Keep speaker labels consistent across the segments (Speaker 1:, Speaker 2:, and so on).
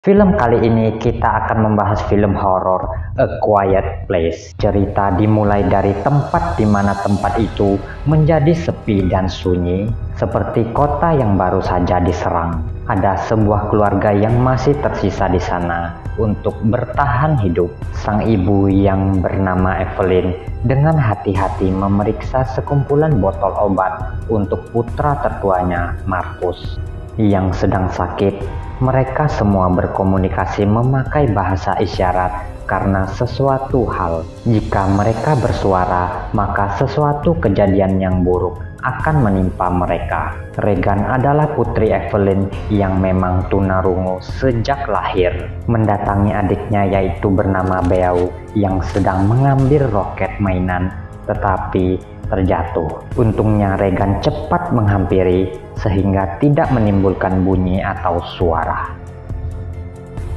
Speaker 1: Film kali ini kita akan membahas film horor A Quiet Place. Cerita dimulai dari tempat di mana tempat itu menjadi sepi dan sunyi, seperti kota yang baru saja diserang. Ada sebuah keluarga yang masih tersisa di sana untuk bertahan hidup. Sang ibu yang bernama Evelyn dengan hati-hati memeriksa sekumpulan botol obat untuk putra tertuanya, Marcus, yang sedang sakit. Mereka semua berkomunikasi memakai bahasa isyarat karena sesuatu hal. Jika mereka bersuara, maka sesuatu kejadian yang buruk akan menimpa mereka. Regan adalah putri Evelyn yang memang tunarungu sejak lahir. Mendatangi adiknya yaitu bernama Beau yang sedang mengambil roket mainan tetapi terjatuh. Untungnya Regan cepat menghampiri sehingga tidak menimbulkan bunyi atau suara.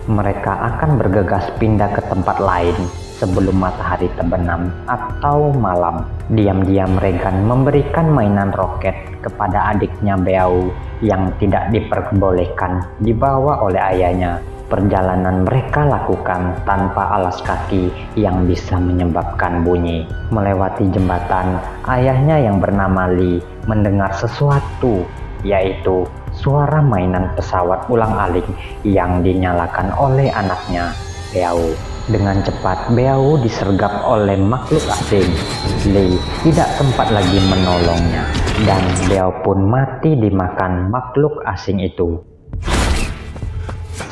Speaker 1: Mereka akan bergegas pindah ke tempat lain sebelum matahari terbenam atau malam. Diam-diam Regan memberikan mainan roket kepada adiknya Beau yang tidak diperbolehkan dibawa oleh ayahnya. Perjalanan mereka lakukan tanpa alas kaki yang bisa menyebabkan bunyi. Melewati jembatan, ayahnya yang bernama Lee mendengar sesuatu, yaitu suara mainan pesawat ulang-alik yang dinyalakan oleh anaknya, Beau. Dengan cepat, Beau disergap oleh makhluk asing. Lee tidak sempat lagi menolongnya, dan Beau pun mati dimakan makhluk asing itu.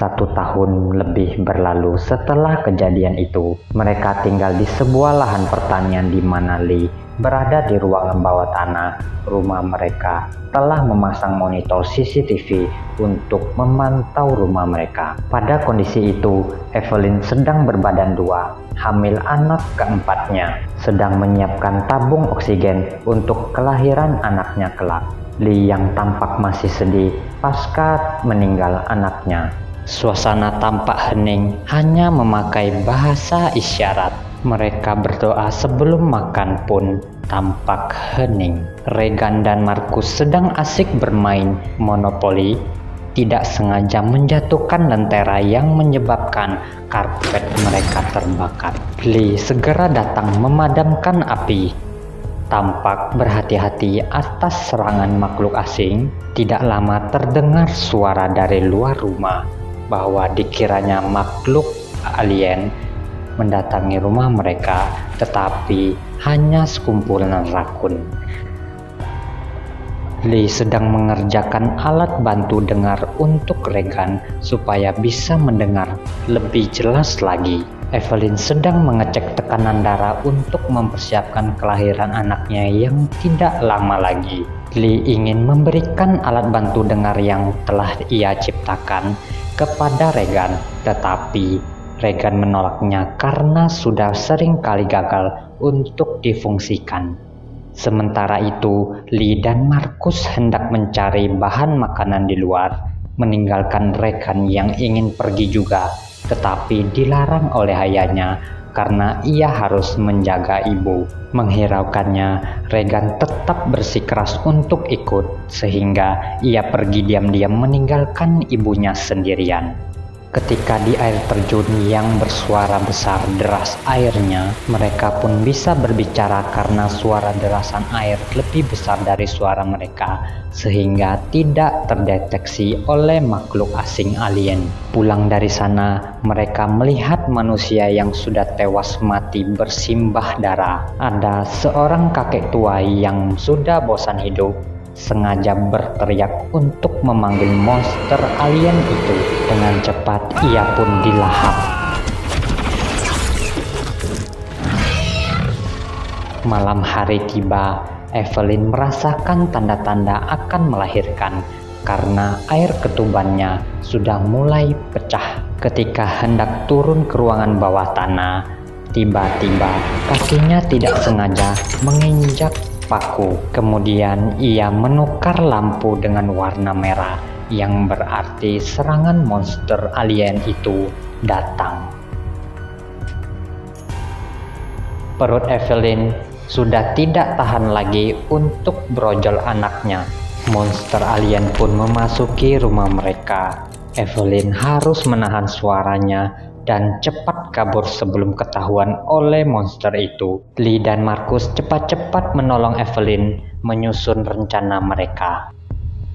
Speaker 1: 1 tahun lebih berlalu setelah kejadian itu. Mereka tinggal di sebuah lahan pertanian di mana Lee berada di ruangan bawah tanah. Rumah mereka telah memasang monitor CCTV untuk memantau rumah mereka. Pada kondisi itu, Evelyn sedang berbadan 2, hamil anak keempatnya, sedang menyiapkan tabung oksigen untuk kelahiran anaknya kelak. Lee yang tampak masih sedih pasca meninggal anaknya. Suasana tampak hening, hanya memakai bahasa isyarat. Mereka berdoa sebelum makan pun tampak hening. Regan dan Marcus sedang asik bermain monopoli, tidak sengaja menjatuhkan lentera yang menyebabkan karpet mereka terbakar. Lee segera datang memadamkan api. Tampak berhati-hati atas serangan makhluk asing. Tidak lama terdengar suara dari luar rumah bahwa dikiranya makhluk alien mendatangi rumah mereka, tetapi hanya sekumpulan rakun. Lee sedang mengerjakan alat bantu dengar untuk Regan supaya bisa mendengar lebih jelas lagi. Evelyn sedang mengecek tekanan darah untuk mempersiapkan kelahiran anaknya yang tidak lama lagi. Lee ingin memberikan alat bantu dengar yang telah ia ciptakan kepada Regan, tetapi Regan menolaknya karena sudah sering kali gagal untuk difungsikan. Sementara itu, Lee dan Marcus hendak mencari bahan makanan di luar, meninggalkan Regan yang ingin pergi juga, tetapi dilarang oleh ayahnya karena ia harus menjaga ibu. Menghiraukannya, Regan tetap bersikeras untuk ikut, sehingga ia pergi diam-diam meninggalkan ibunya sendirian. Ketika di air terjun yang bersuara besar deras airnya, mereka pun bisa berbicara karena suara derasan air lebih besar dari suara mereka, sehingga tidak terdeteksi oleh makhluk asing alien. Pulang dari sana, mereka melihat manusia yang sudah tewas mati bersimbah darah. Ada seorang kakek tua yang sudah bosan hidup, sengaja berteriak untuk memanggil monster alien itu. Dengan cepat ia pun dilahap. Malam hari tiba. Evelyn merasakan tanda-tanda akan melahirkan karena air ketubannya sudah mulai pecah. Ketika hendak turun ke ruangan bawah tanah, tiba-tiba kakinya tidak sengaja menginjak paku. Kemudian ia menukar lampu dengan warna merah, yang berarti serangan monster alien itu datang. Perut Evelyn sudah tidak tahan lagi untuk brojol anaknya. Monster alien pun memasuki rumah mereka. Evelyn harus menahan suaranya dan cepat kabur sebelum ketahuan oleh monster itu. Lee dan Markus cepat-cepat menolong Evelyn menyusun rencana mereka.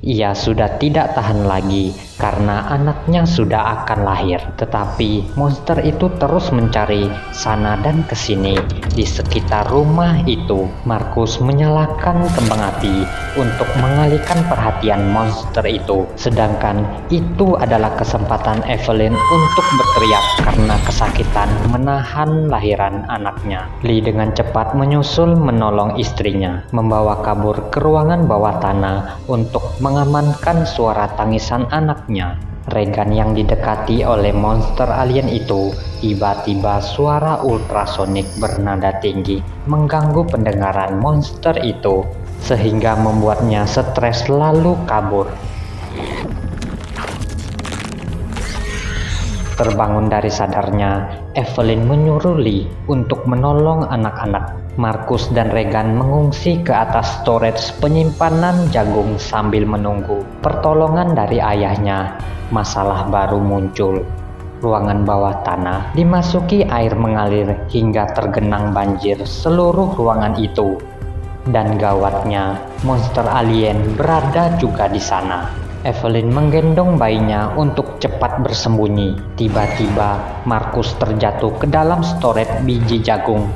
Speaker 1: Ia sudah tidak tahan lagi karena anaknya sudah akan lahir. Tetapi monster itu terus mencari sana dan kesini di sekitar rumah itu. Markus menyalakan kembang api untuk mengalihkan perhatian monster itu. Sedangkan itu adalah kesempatan Evelyn untuk berteriak karena kesakitan menahan lahiran anaknya. Lee dengan cepat menyusul menolong istrinya, membawa kabur ke ruangan bawah tanah untuk mengamankan suara tangisan anaknya. Regan yang didekati oleh monster alien itu, tiba-tiba suara ultrasonik bernada tinggi mengganggu pendengaran monster itu, sehingga membuatnya stres lalu kabur. Terbangun dari sadarnya, Evelyn menyuruh Lee untuk menolong anak-anak. Markus dan Regan mengungsi ke atas storage penyimpanan jagung sambil menunggu pertolongan dari ayahnya. Masalah baru muncul. Ruangan bawah tanah dimasuki air mengalir hingga tergenang banjir seluruh ruangan itu. Dan gawatnya, monster alien berada juga di sana. Evelyn menggendong bayinya untuk cepat bersembunyi. Tiba-tiba Markus terjatuh ke dalam storage biji jagung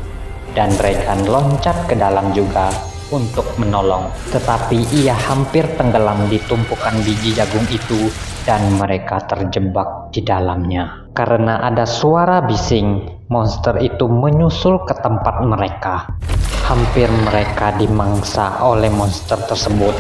Speaker 1: dan Regan loncat ke dalam juga untuk menolong. Tetapi ia hampir tenggelam di tumpukan biji jagung itu dan mereka terjebak di dalamnya. Karena ada suara bising, monster itu menyusul ke tempat mereka. Hampir mereka dimangsa oleh monster tersebut.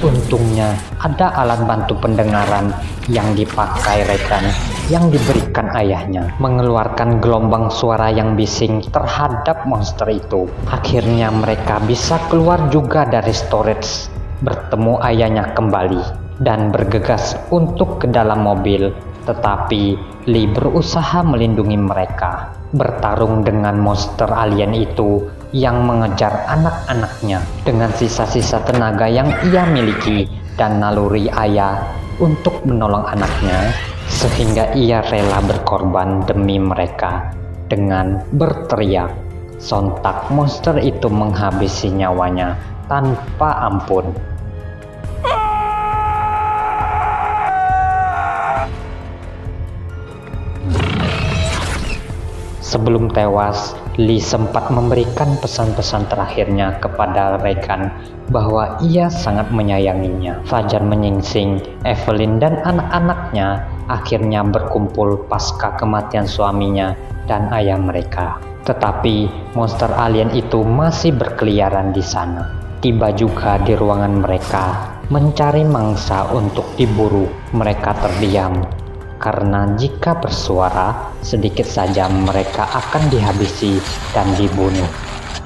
Speaker 1: Untungnya ada alat bantu pendengaran yang dipakai Regan yang diberikan ayahnya, mengeluarkan gelombang suara yang bising terhadap monster itu. Akhirnya mereka bisa keluar juga dari storage, bertemu ayahnya kembali, dan bergegas untuk ke dalam mobil. Tetapi Lee berusaha melindungi mereka, bertarung dengan monster alien itu yang mengejar anak-anaknya dengan sisa-sisa tenaga yang ia miliki dan naluri ayah untuk menolong anaknya, sehingga ia rela berkorban demi mereka dengan berteriak. Sontak monster itu menghabisi nyawanya tanpa ampun. Sebelum tewas, Lee sempat memberikan pesan-pesan terakhirnya kepada Regan bahwa ia sangat menyayanginya. Fajar menyingsing, Evelyn dan anak-anaknya akhirnya berkumpul pasca kematian suaminya dan ayah mereka. Tetapi monster alien itu masih berkeliaran di sana. Tiba juga di ruangan mereka, mencari mangsa untuk diburu. Mereka terdiam. Karena jika bersuara, sedikit saja mereka akan dihabisi dan dibunuh.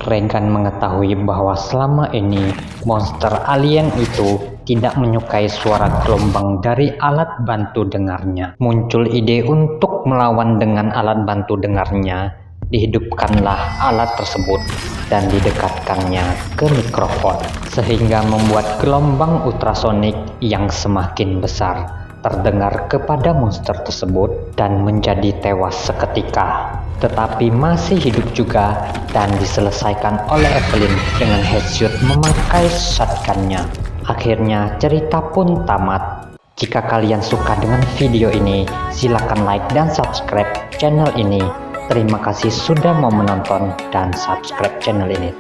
Speaker 1: Regan mengetahui bahwa selama ini monster alien itu tidak menyukai suara gelombang dari alat bantu dengarnya. Muncul ide untuk melawan dengan alat bantu dengarnya. Dihidupkanlah alat tersebut dan didekatkannya ke mikrofon, sehingga membuat gelombang ultrasonik yang semakin besar terdengar kepada monster tersebut dan menjadi tewas seketika. Tetapi masih hidup juga dan diselesaikan oleh Evelyn dengan headshot memakai shotgunnya. Akhirnya cerita pun tamat. Jika kalian suka dengan video ini, silakan like dan subscribe channel ini. Terima kasih sudah mau menonton dan subscribe channel ini.